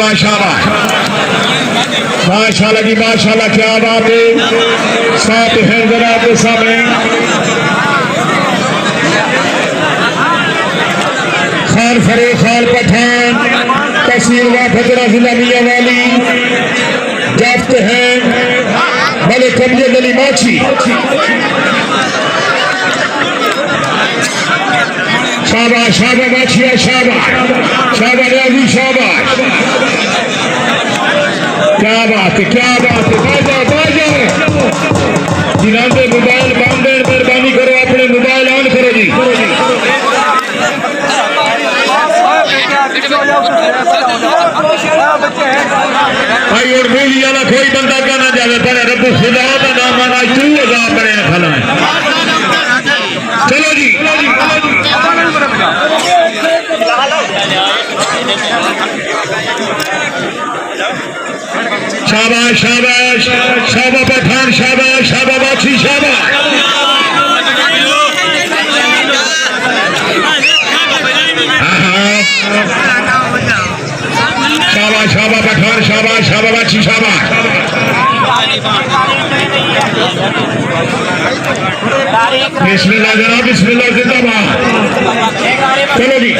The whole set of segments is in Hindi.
शाबाश शाबाश माशाल्लाह जी माशाल्लाह, क्या बात है। साथ हैं जरा आपके सामने खान फरे खान पठान तहसील व भद्रा जिला मियांवाली जब्त हैं मलिक अमजद अली माछी। शाबाश शाबाश माछिया शाबाश शाबाश राजी शाबाश, क्या बात है क्या बात है। बाजो जिन्होंने मोबाइल बंद है मेहरबानी करो अपने मोबाइल ऑन करो जी। भाई और मूवी वाला कोई बंदा कहना जाए पर रब खुदा का नाम आना तू अजाब बने खला है। चलो जी शाबाश शाबाश शाबा पठान शाबाश शाबा बाछी शाबाश शाबाश शाबा पठान शाबाश शाबा बाछी शाबाश। बिस्मिल्लाह जनाब बिस्मिल्लाह जिंदाबाद। चलो जी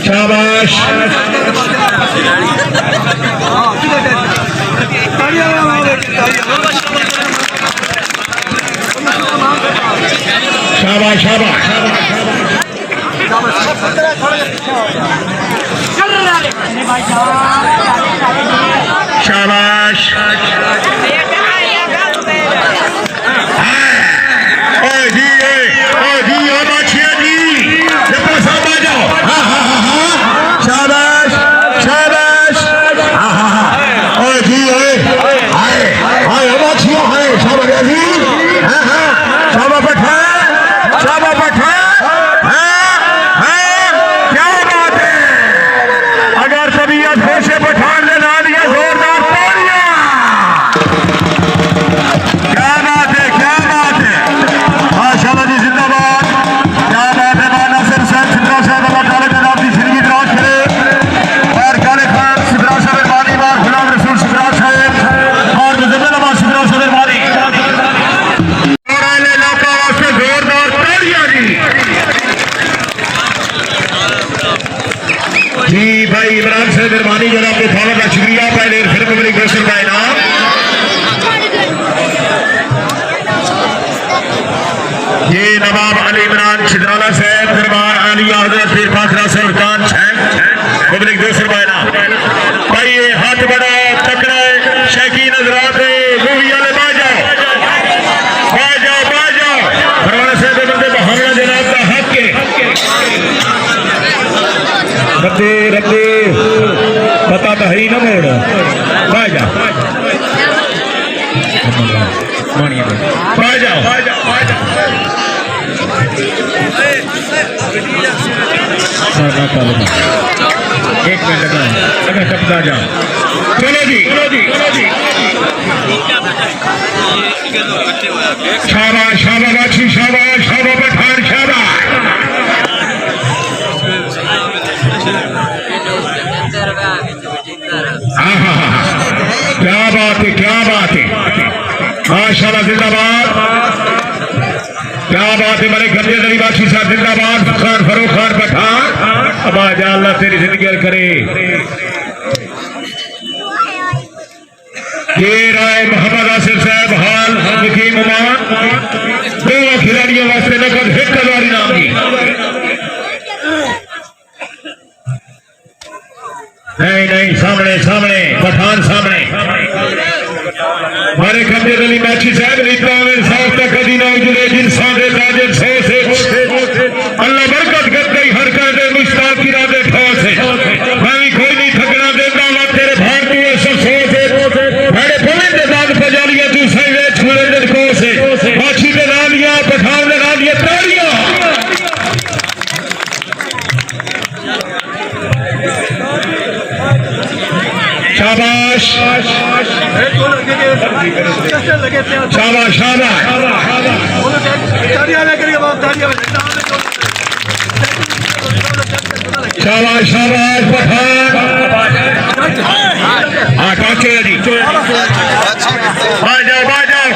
शाबाश शाबाश शाबाश शाबाश जी भाई इमरान से मेहरबानी जरा आपके थाना का शुक्रिया। पहले फिर पब्लिक प्रेशर का इनाम ये नवाब अली इमरान छिदराला साहब दरबार आलिया हजरत पीर फाखरा साहब खान पब्लिक प्रेशर का इनाम। भाई ये हाथ बड़ा तकड़ा है शैकी नजरात मूवी वाले बाजाओ बाजाओ बाजाओ फरमाना साहब बंदे बहाना जनाब का हक है। रब्बे रब्बे पता तो है ही ना मोड़ बाजा एक मिनट लगा अगर टपका जाओ। चलो जी शाबाश शाबा बाछी शाबाश शाबा पठान शाबाश। क्या बात है क्या बात है माशाल्लाह जिंदाबाद। क्या बात है मलिक अमजद अली बाछी साहब जिंदाबाद। खान फरूख खान पठान अब आजा अल्लाह तेरी जिंदगी करे। ये राय मोहम्मद आसिफ साहब हाल हकीम उमान दो खिलाड़ियों वास्ते नकद हिट कलवारी नाम की नहीं सामने सामने पठान सामने हमारे अमजद अली बाछी साहब साफ तक कदी ना उजड़े इंसान दे ताजर सौ से अल्लाह बरकत कर गई हर कहते मुश्ताक की राधे ठोस है मैं भी कोई नहीं थकना देता मैं तेरे भारतीय सौ से बड़े पवित्र दाद पजालिया तू सही छुड़े दिन को से बाछी के ना लिया पठान ने ना लिया तालियां। शाबाश शाबाश शाबाश शाबाश पठान हाँ टाके जी बाजाओ बाजाओ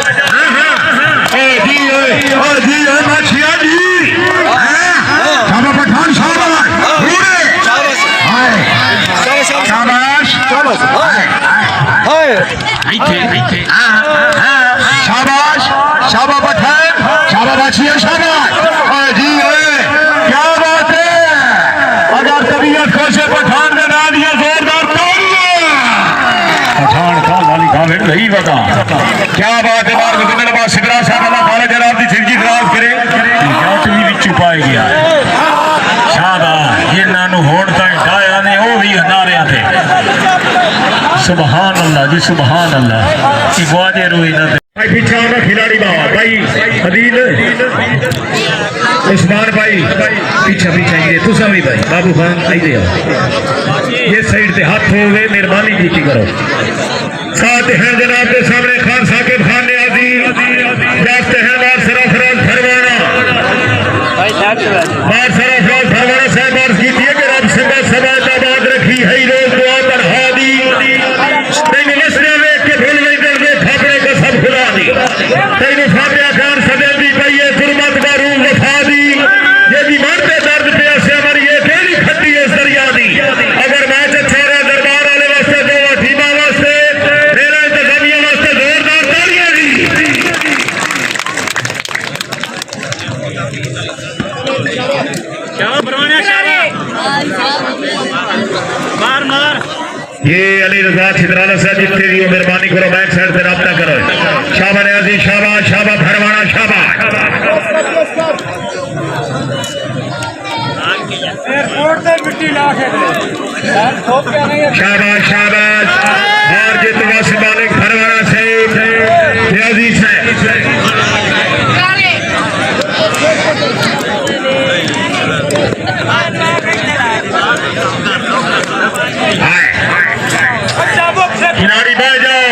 जी माछिया जी शाबाश पठान शाबाश शाबाश शाबाश शाबाश पठान शाबाश माछिया शाबाश जी क्या बात है अगर तबीयत खोशे पठान ने ना दिया जोरदार पठान का वाली गावे नहीं बता क्या बात है बार गुजरने बाद सिकरा साहब अल्लाह ताला जनाब दी जिंदगी खराब करे जाट भी विच पाए गया शाबाश ये नानू होड़ तक डाया ने ओ भी हनारिया थे सुभान अल्लाह जी सुभान अल्लाह की वाजे रोई ना भाई पीछे आना खिलाड़ी बाबा भाई हदील उस्मान भाई पीछे पीछे ये तू भी भाई बाबू खान आई दे ये साइड से हाथ हो गए मेहरबानी की करो साथ हैं जनाब के सामने खान साकिब खान ने आदि जाते हैं बार सरफराज फरमाना बार सरफराज फरमाना साहब बार की थी कि रब से सबात रखी है रोज दुआ पर हादी तेन मसले में के भूल नहीं दे फापड़े का सब खुला दी तेन फातिहा खान सदैवी पई गुरमत का रूप वफा दी ये भी मरते दर्द पे से हमारी ये केड़ी खट्टी है दरिया दी अगर मैच अच्छा रहा दरबार वाले वास्ते दो टीमा वास्ते मेरा इंतजामिया वास्ते जोरदार तालियां दी क्या परवाना मार मार ये अली रजा छिदराला साहब जितने भी मेहरबानी करो बैक साइड से राब्ता करो शाबा न्याजी शाबाश शाबाश भरवाना शाबाश शाबाश शाबाश हार जीत वास मालिक भरवाना से न्याजी से खिलाड़ी बह जाओ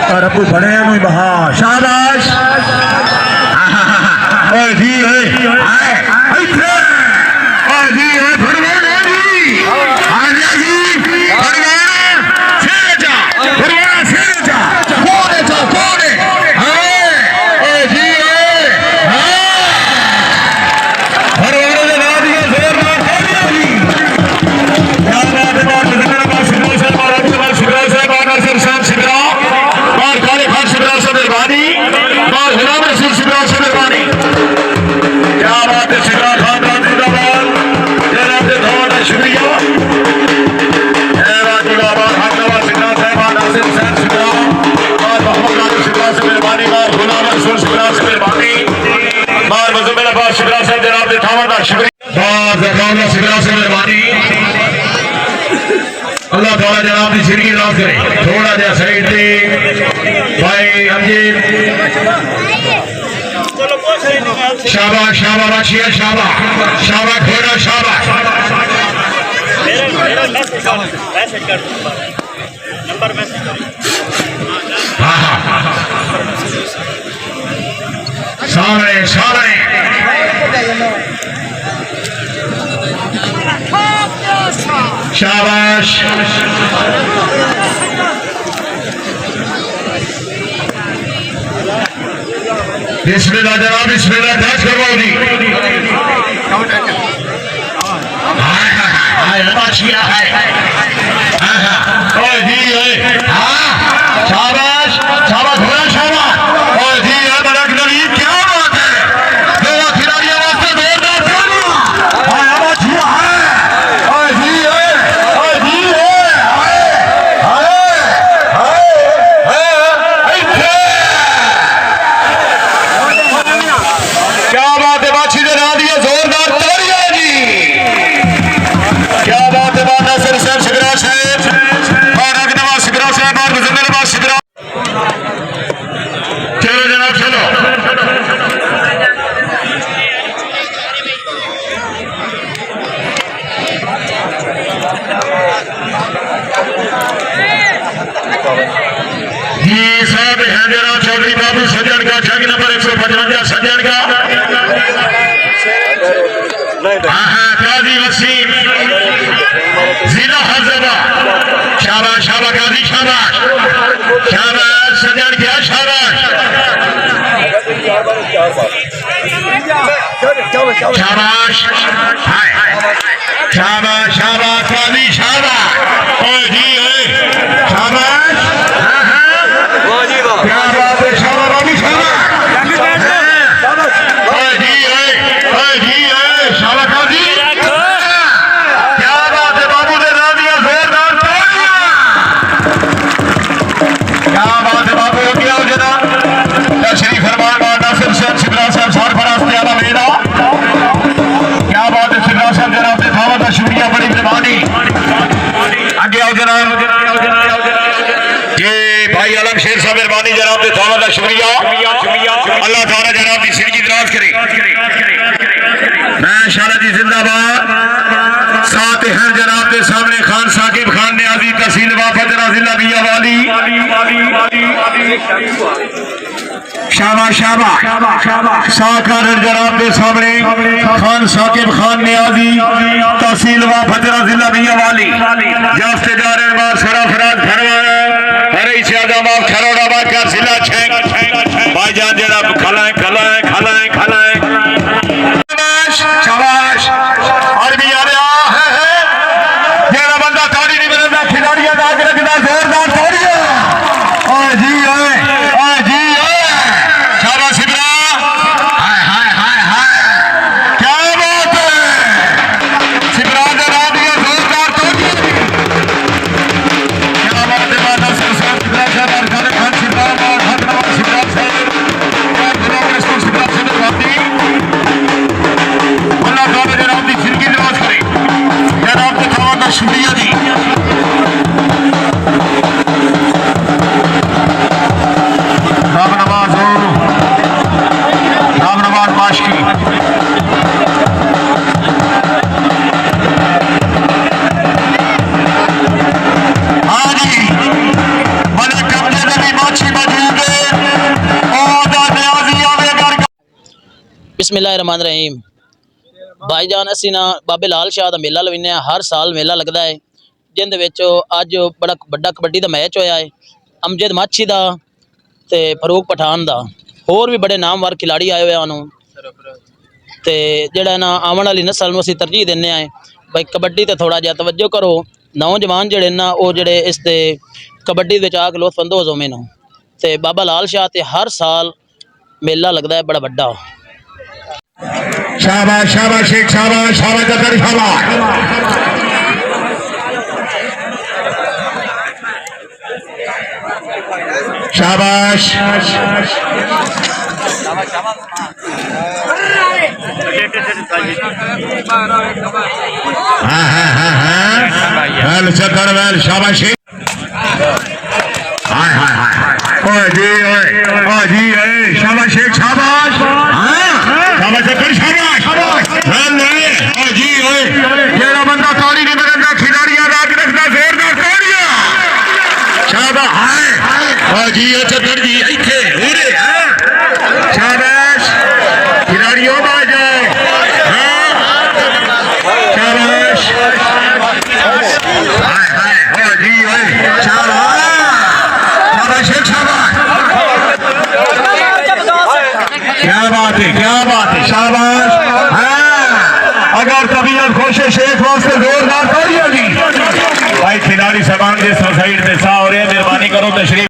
और अबू बड़े हैं मुझे बहा शाबाश जी है जी है भरवाना जी आजा जी भरवाना फिर जा भरवाना फिर जा कोने जा कोने जी है भरवाना ने ना दिया जोरदार तालियां जी क्या बात है बात जितना बात सिकरा साहब और आपके बात सिकरा साहब और असर शाम सिकरा और काले खान सिकरा से मेहरबानी और गुलाम रसूल सिकरा से मेहरबानी क्या बात है सिकरा खान जिंदाबाद जनाब धौन शुक्रिया राजी बाबा खानवा सिकरा साहब नासिर हुसैन सिकरा और मोहम्मद राजू सिकरा से मेहरबानी और गुलाम रसूल सिकरा से मेहरबानी और मजमुल अब्बास सिकरा साहब जनाब थावर शुक्रिया और जकाउल्लाह सिकरा से मेहरबानी अल्लाह ताला जनाब की जिंदगी राज करे थोड़ा जा साइड दे भाई अमजीद शाबाश शाबाश बादशाह शाबाश शाबाश घोड़ा शाबाश हाँ सामने सामने शाबाश बिस्मिल्लाह जनाब बिस्मिल्लाह टच करवाओ जी हाय हाय हाय बादशाह है ओ जी हां शाबाश शाबाश घोड़ा शाबाश ओ जी बरक नबी क्या बात है दो खिलाड़ियों वास्ते जोरदार तालियां हाय बादशाह है ओ जी क्या बात है बादशाह ने ना दिया जोर साहब हैं जरा चौधरी बाबू सज्जन का जंग नंबर 155 सज्जन का। हाँ काजी वसीम जिला हजरत शाबाश शाबाश काजी शाबाश शाबाश सज्जन क्या शाबाश शाबाश शाबाश शाबाश काजी शाबाश शाबाश क्या बात है शाबाश अभी शाबाश शाबाश काजी क्या बात है बाबू ने ना दिया जोरदार तालियां। क्या बात है बाबू क्या हो जना तशरीफ फरमान नासिर हुसैन सिबरा साहब सरफराज प्याला मेरा। क्या बात है सिबरा साहब जनाब से दावत का शुक्रिया बड़ी मेहरबानी। आगे आओ जनाब ये भाई आलम शेर साहब मेहरबानी जनाब से दावत का शुक्रिया। अल्लाह ताला जनाब की जिंदगी दराज करे। मैं शाला जी जिंदाबाद साथ हैं जनाब के सामने खान साकिब खान न्याजी तहसील वाफत जिला बिया वाली। शाबाश शाबाश साकार जनाब के सामने खान साकिब खान न्याजी तहसील वाफत जिला बिया वाली जास्ते जा रहे हैं सरफराज फरमाना अरे ज्यादा माफ खरोड़ाबाद का जिला भाईजान जनाब खलाएं खलाएं खलाएं खलाएं शाबाश और भी आ रहा है जेड़ा बंदा ताड़ी नहीं मिलता खिलाड़ियां का आगे रखता जोरदार ताड़ियां ओए जी ओए शाबाश इब्रा हाय हाय हाय हाय क्या बात है सिबरा ने ला दिया जोरदार ताड़ियां। क्या बात है माना सरसार सिबरा साहब और खान खान सिबरा और हरनवाज सिबरा साहब और गुलाम रसूल सिबरा साहब वादी अल्लाह ताला जनाब की जिंदगी दराज करे। जनाब के खावा का शुक्रिया जी। राम नवाज माशकी हाँ जी बड़े कब्जे में भी माछी मौजूद है और न्याजी आवेगा। बिस्मिल्लाहिर्रहमानिर्रहीम भाईजान असी ना बाबे लाल शाह का मेला लवीने हर साल मेला लगता है जिंदे विच अज बड़ा बड़ा कबड्डी का मैच होया है अमजद माछी का ते फरूक पठान का होर भी बड़े नामवर खिलाड़ी आए हुए हैं ते जिहड़ा ना आवन वाली नस्ल नूं असीं तरजीह दिंदे आं भाई कबड्डी ते थोड़ा जिहा तवज्जो करो नौजवान जिहड़े ना वो जिहड़े इस ते कबड्डी विच आके लुत्फअंदोज़ होवे न ते बाबा लाल शाह ते हर साल मेला लगता है बड़ा बड़ा। शाबाश शाबाश शेख शाबाश शाबाश जकर शाबाश शाबाश हाँ हाँ हाँ हाँ वेल जकर वेल शाबाश शेख हाय हाय हाय ओए जी ओए शाबाश शेख शाबाश शाबाश जकर शाबाश वेल जी ओए जेड़ा बंदा ताड़ी नहीं बरंदा खिलाड़ियां राज रखदा जोरदार ताड़ियां शाबाश हाय जी चक्कर जी इथे उरे शाबाश खिलाड़ियों आ जाओ शाबाश हाय हाय जी ओए शाबाश शाबाश शाबाश क्या बात है शाबाश अगर तबीयत खुश है शेख वास्ते जोरदार ताड़ियां जी भाई खिलाड़ी सामान के साइड से सा हो रहे हैं मेहरबानी करो तशरीफ